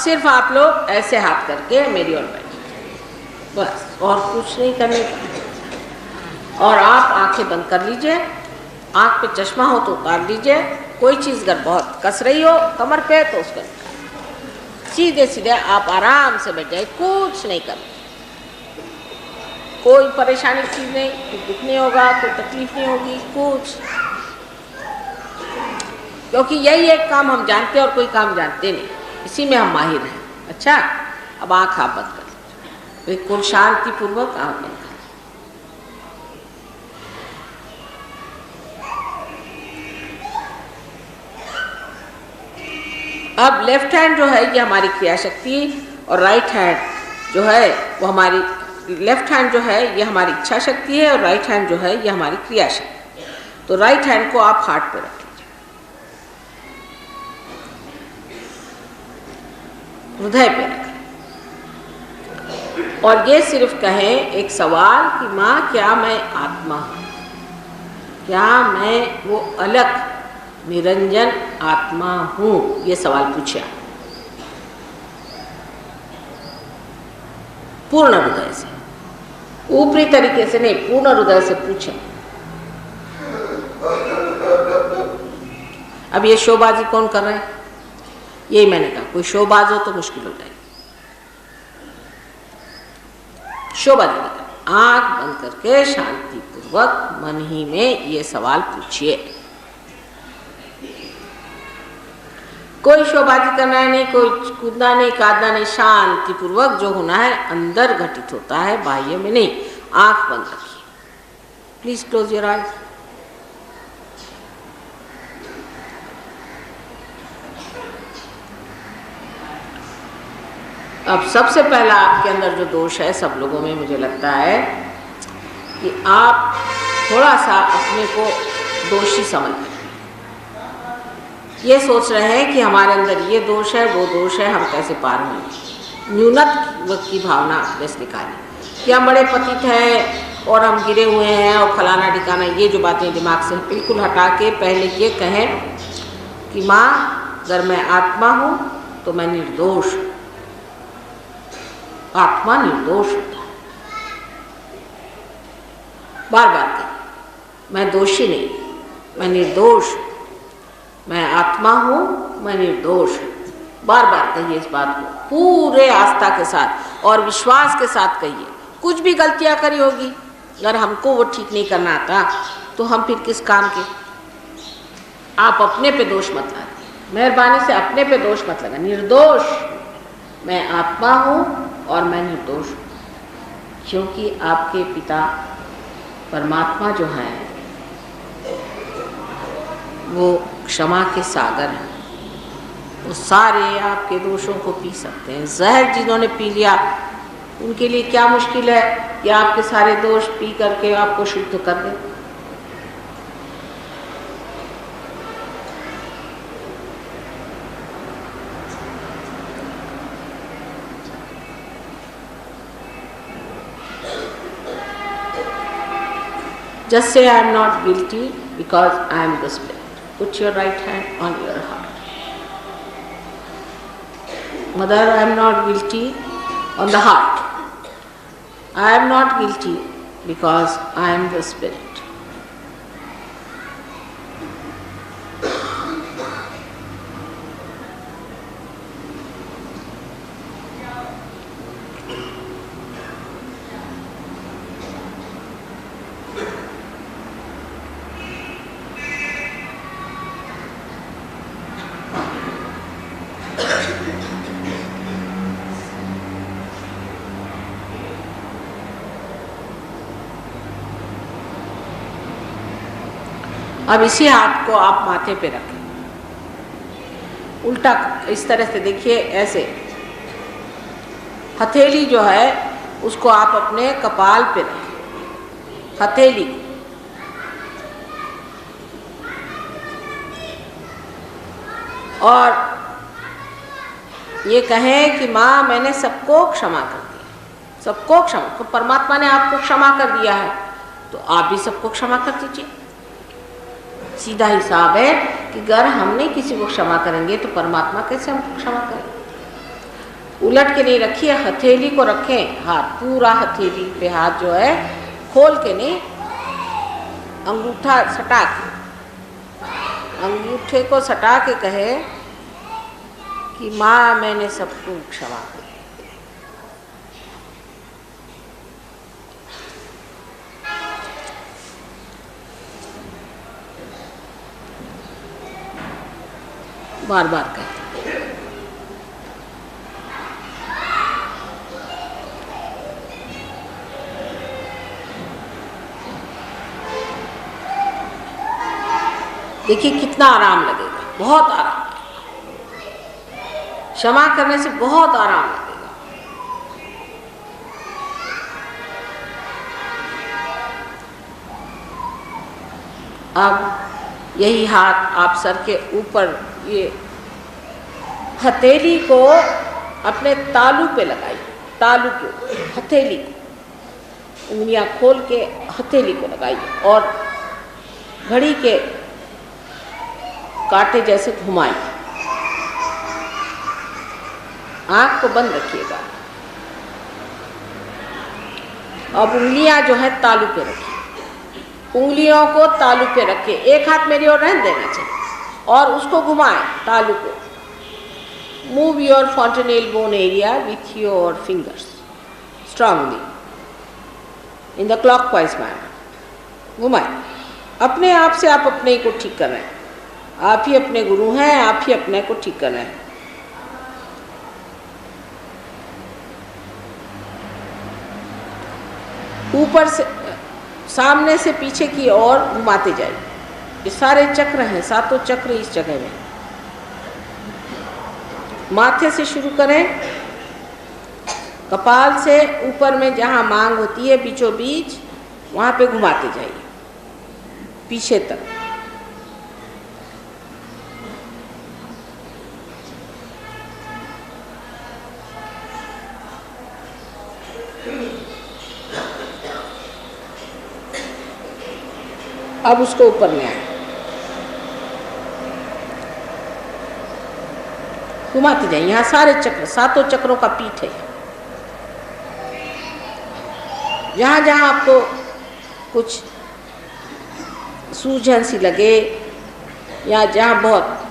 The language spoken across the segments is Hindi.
सिर्फ आप लोग ऐसे हाथ करके मेरी ओर बैठिए, बस, और कुछ नहीं करने का। और आप आंखें बंद कर लीजिए, आंख पे चश्मा हो तो उतार लीजिए। कोई चीज़ अगर बहुत कस रही हो कमर पे तो उसको सीधे सीधे आप आराम से बैठ जाए, कुछ नहीं करना। कोई परेशानी चीज़ नहीं, कोई दुख नहीं होगा, कोई तकलीफ नहीं होगी, कुछ। क्योंकि यही एक काम हम जानते हैं और कोई काम जानते नहीं, इसी में हम माहिर हैं। अच्छा, अब आँख आप बंद कर लीजिए, बिल्कुल शांतिपूर्वक आँख बंद कर। अब लेफ्ट हैंड जो है ये हमारी क्रिया शक्ति और राइट हैंड जो है वो हमारी, लेफ्ट हैंड जो है ये हमारी इच्छा शक्ति है और राइट हैंड जो है ये हमारी क्रिया शक्ति। तो राइट हैंड को आप हार्ट पे रख लीजिए, हृदय पे रखें, और ये सिर्फ कहें एक सवाल कि माँ क्या मैं आत्मा हूँ, क्या मैं वो अलग निरंजन आत्मा हूँ, ये सवाल पूछा पूर्ण हृदय से, ऊपरी तरीके से नहीं, पूर्ण हृदय से पूछे। अब ये शोबाजी कौन कर रहा है? यही मैंने कहा, कोई शोबाज हो तो मुश्किल हो जाएगी। शोबाजी नहीं करना, आंख बंद करके शांतिपूर्वक मन ही में ये सवाल पूछिए। कोई शोबाजी करना है नहीं, कोई कूदना नहीं, कादना नहीं, शांतिपूर्वक जो होना है अंदर घटित होता है, बाह्य में नहीं। आंख बंद रखिए, प्लीज क्लोज योर आईज। अब सबसे पहला आपके अंदर जो दोष है सब लोगों में, मुझे लगता है कि आप थोड़ा सा अपने को दोषी समझ रहे हैं। ये सोच रहे हैं कि हमारे अंदर ये दोष है, वो दोष है, हम कैसे पार होंगे। न्यूनत्व की भावना बस निकाली कि हम बड़े पतित हैं और हम गिरे हुए हैं और फलाना ठिकाना, ये जो बातें दिमाग से बिल्कुल हटा के पहले ये कहें कि माँ अगर मैं आत्मा हूँ तो मैं निर्दोष हूँ। आत्मा निर्दोष होता है, बार बार कहें, मैं दोषी नहीं, मैं निर्दोष हूँ, मैं आत्मा हूँ, मैं निर्दोष हूँ। बार बार कहिए इस बात को पूरे आस्था के साथ और विश्वास के साथ कहिए। कुछ भी गलतियाँ करी होगी, अगर हमको वो ठीक नहीं करना आता तो हम फिर किस काम के। आप अपने पे दोष मत लगाइए, मेहरबानी से अपने पे दोष मत लगा। निर्दोष मैं आत्मा हूँ और मैं निर्दोष हूँ, क्योंकि आपके पिता परमात्मा जो है वो क्षमा के सागर हैं। वो सारे आपके दोषों को पी सकते हैं। जहर जिन्होंने पी लिया उनके लिए क्या मुश्किल है कि आपके सारे दोष पी करके आपको शुद्ध कर दे। Just say I am not guilty because I am the Spirit. Put your right hand on your heart. Mother, I am not guilty on the heart. I am not guilty because I am the Spirit. अब इसी हाथ को आप माथे पे रखें, उल्टा इस तरह से देखिए, ऐसे हथेली जो है उसको आप अपने कपाल पे रखें, हथेली को। और ये कहें कि माँ मैंने सबको क्षमा कर दिया, सबको क्षमा। तो परमात्मा ने आपको क्षमा कर दिया है तो आप भी सबको क्षमा कर दीजिए। सीधा हिसाब है कि अगर हमने किसी को क्षमा करेंगे तो परमात्मा कैसे हमको क्षमा करें। उलट के नहीं रखिए, हथेली को रखें, हाथ पूरा हथेली पे हाथ जो है खोल के नहीं, अंगूठा सटा के, अंगूठे को सटा के कहे कि माँ मैंने सबको क्षमा कर। बार बार कहे। देखिए कितना आराम लगेगा, बहुत आराम लगेगा। क्षमा करने से बहुत आराम लगेगा। अब यही हाथ आप सर के ऊपर, ये हथेली को अपने तालू पे लगाइए, तालू के हथेली को, उंगलियां खोल के हथेली को लगाइए और घड़ी के कांटे जैसे घुमाएं। आंख को बंद रखिएगा। अब उंगलियां जो है तालू पे रखिए, उंगलियों को तालू पे रखिए, एक हाथ मेरी ओर रहने देना चाहिए और उसको घुमाएं तालू को। Move your fontanelle bone area with your fingers strongly in the clockwise manner। घुमाएं। अपने आप से आप अपने को ठीक कर रहे हैं, आप ही अपने गुरु हैं, आप ही अपने को ठीक कर रहे हैं। ऊपर से सामने से पीछे की ओर घुमाते जाइए। ये सारे चक्र हैं, सातों चक्र इस जगह में। माथे से शुरू करें, कपाल से ऊपर में जहाँ मांग होती है बीचों बीच, वहाँ पे घुमाते जाइए पीछे तक। अब उसको ऊपर ले आए, घुमाते जाइए। यहाँ सारे चक्र, सातों चक्रों का पीठ है। जहाँ जहाँ आपको कुछ सूजन सी लगे या जहाँ बहुत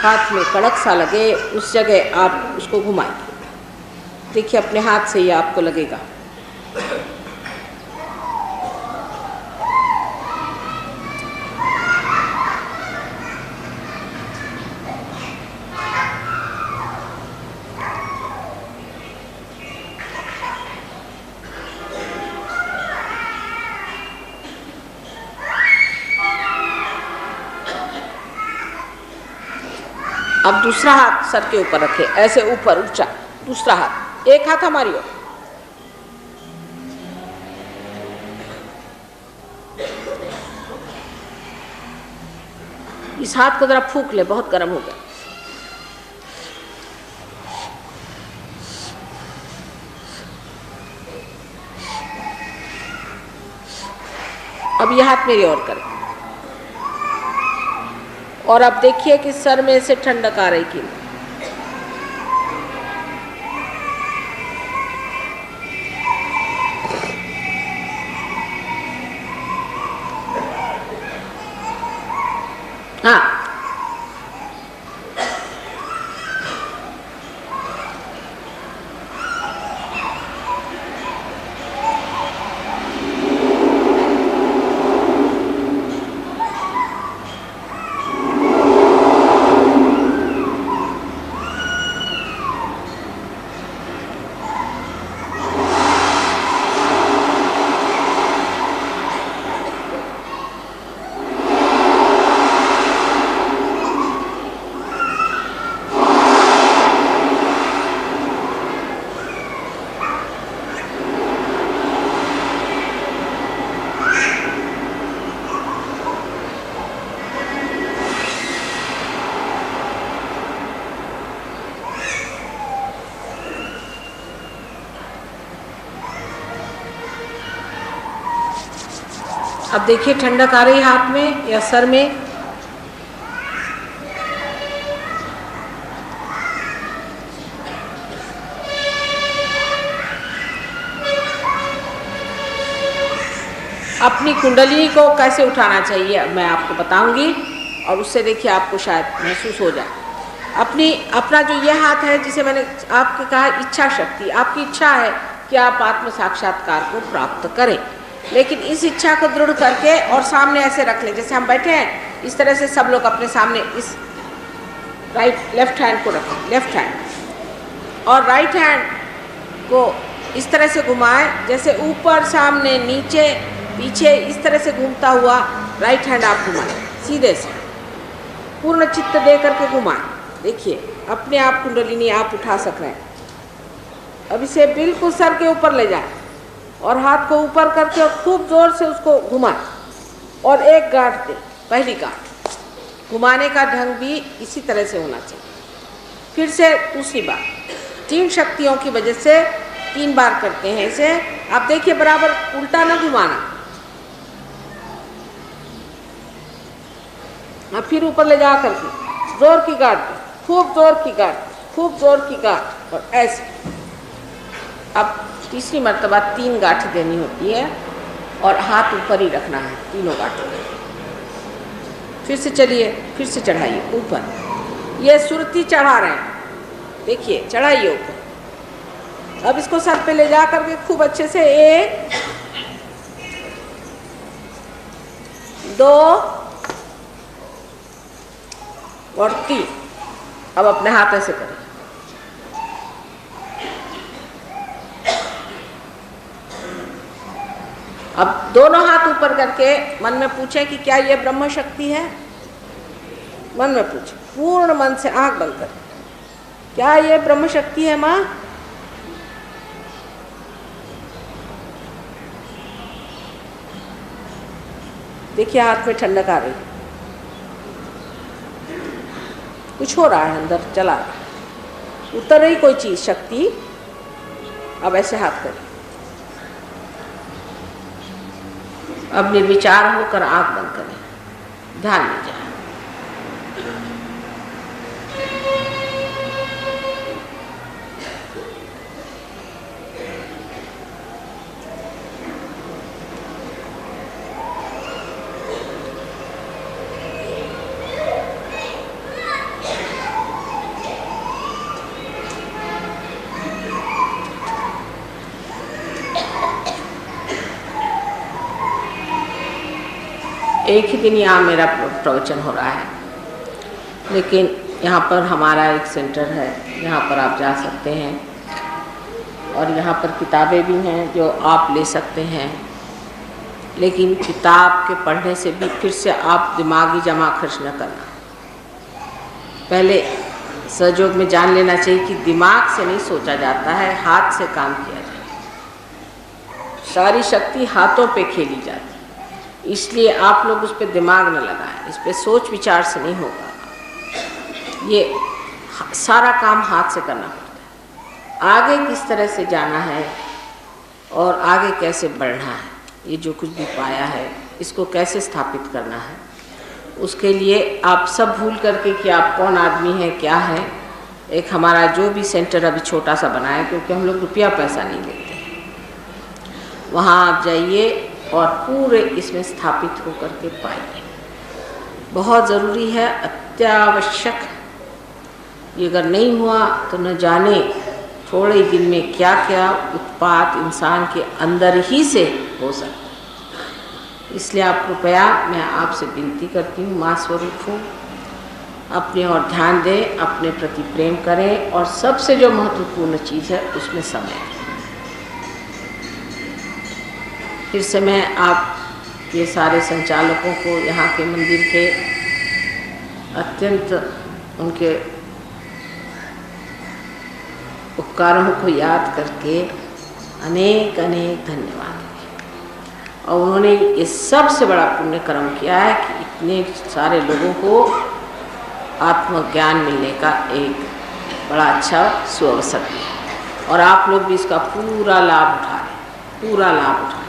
हाथ में कड़क सा लगे, उस जगह आप उसको घुमाइए। देखिए अपने हाथ से ये आपको लगेगा। अब दूसरा हाथ सर के ऊपर रखे, ऐसे ऊपर ऊंचा, दूसरा हाथ, एक हाथ हमारी ओर। इस हाथ को जरा फूंक ले, बहुत गर्म हो गया। अब यह हाथ मेरी ओर करें और अब देखिए कि सर में से ठंडक आ रही कि नहीं। हाँ, अब देखिए ठंडक आ रही हाथ में या सर में। अपनी कुंडली को कैसे उठाना चाहिए मैं आपको बताऊंगी, और उससे देखिए आपको शायद महसूस हो जाए। अपना जो ये हाथ है, जिसे मैंने आपको कहा इच्छा शक्ति, आपकी इच्छा है कि आप आत्म साक्षात्कार को प्राप्त करें, लेकिन इस इच्छा को दृढ़ करके और सामने ऐसे रख लें जैसे हम बैठे हैं, इस तरह से सब लोग अपने सामने इस लेफ्ट हैंड को रखें, लेफ्ट हैंड, और राइट हैंड को इस तरह से घुमाएं जैसे ऊपर सामने नीचे पीछे इस तरह से घूमता हुआ राइट हैंड आप घुमाएं, सीधे से पूर्ण चित्त दे करके घुमाएं। देखिए अपने आप कुंडलिनी आप उठा सक रहे हैं। अब इसे बिल्कुल सर के ऊपर ले जाएं और हाथ को ऊपर करके और खूब जोर से उसको घुमाएं और एक गांठ दें। पहली गांठ घुमाने का ढंग भी इसी तरह से होना चाहिए। फिर से दूसरी बार, 3 शक्तियों की वजह से 3 बार करते हैं इसे। आप देखिए बराबर उल्टा ना घुमाना। अब फिर ऊपर ले जा करके जोर की गांठ, खूब जोर की गांठ, खूब जोर की गांठ, और ऐसे। अब तीसरी मर्तबा 3 गांठ देनी होती है और हाथ ऊपर ही रखना है तीनों गांठों में। फिर से चलिए, फिर से चढ़ाइए ऊपर। ये सुरती चढ़ा रहे हैं, देखिए चढ़ाइए ऊपर। अब इसको सर पे ले जा करके खूब अच्छे से 1 2 और 3। अब अपने हाथ ऐसे करें। अब दोनों हाथ ऊपर करके मन में पूछें कि क्या ये ब्रह्म शक्ति है। मन में पूछें, पूर्ण मन से आंख बंद करें, क्या ये ब्रह्म शक्ति है माँ? देखिए हाथ में ठंडक आ रही, कुछ हो रहा है अंदर, चला रहा है, उतर रही कोई चीज, शक्ति। अब ऐसे हाथ करें। अब निर्विचार होकर आंख बंद करें, ध्यान में जाए। एक ही दिन यहाँ मेरा प्रवचन हो रहा है, लेकिन यहाँ पर हमारा एक सेंटर है, यहाँ पर आप जा सकते हैं और यहाँ पर किताबें भी हैं जो आप ले सकते हैं। लेकिन किताब के पढ़ने से भी फिर से आप दिमागी जमा खर्च न करना। पहले सहयोग में जान लेना चाहिए कि दिमाग से नहीं सोचा जाता है, हाथ से काम किया जाता है। सारी शक्ति हाथों पे खेली जाती है, इसलिए आप लोग उस पर दिमाग न लगाएं, इस पर सोच विचार से नहीं होगा। ये सारा काम हाथ से करना पड़ता है। आगे किस तरह से जाना है और आगे कैसे बढ़ना है, ये जो कुछ भी पाया है इसको कैसे स्थापित करना है, उसके लिए आप सब भूल करके कि आप कौन आदमी हैं, क्या है। एक हमारा जो भी सेंटर अभी छोटा सा बना है, क्योंकि हम लोग रुपया पैसा नहीं लेते, वहाँ आप जाइए और पूरे इसमें स्थापित होकर के पाइए। बहुत ज़रूरी है, अत्यावश्यक। ये अगर नहीं हुआ तो न जाने थोड़े दिन में क्या क्या उत्पात इंसान के अंदर ही से हो सकता है। इसलिए आप कृपया, मैं आपसे विनती करती हूँ, माँ स्वरूप हूँ, अपने और ध्यान दें, अपने प्रति प्रेम करें, और सबसे जो महत्वपूर्ण चीज़ है उसमें समय। फिर से मैं आप ये सारे संचालकों को, यहाँ के मंदिर के अत्यंत उनके उपकारों को याद करके अनेक अनेक धन्यवाद। और उन्होंने ये सबसे बड़ा पुण्य कर्म किया है कि इतने सारे लोगों को आत्मज्ञान मिलने का एक बड़ा अच्छा सुअवसर दिया, और आप लोग भी इसका पूरा लाभ उठाएं, पूरा लाभ उठाएं।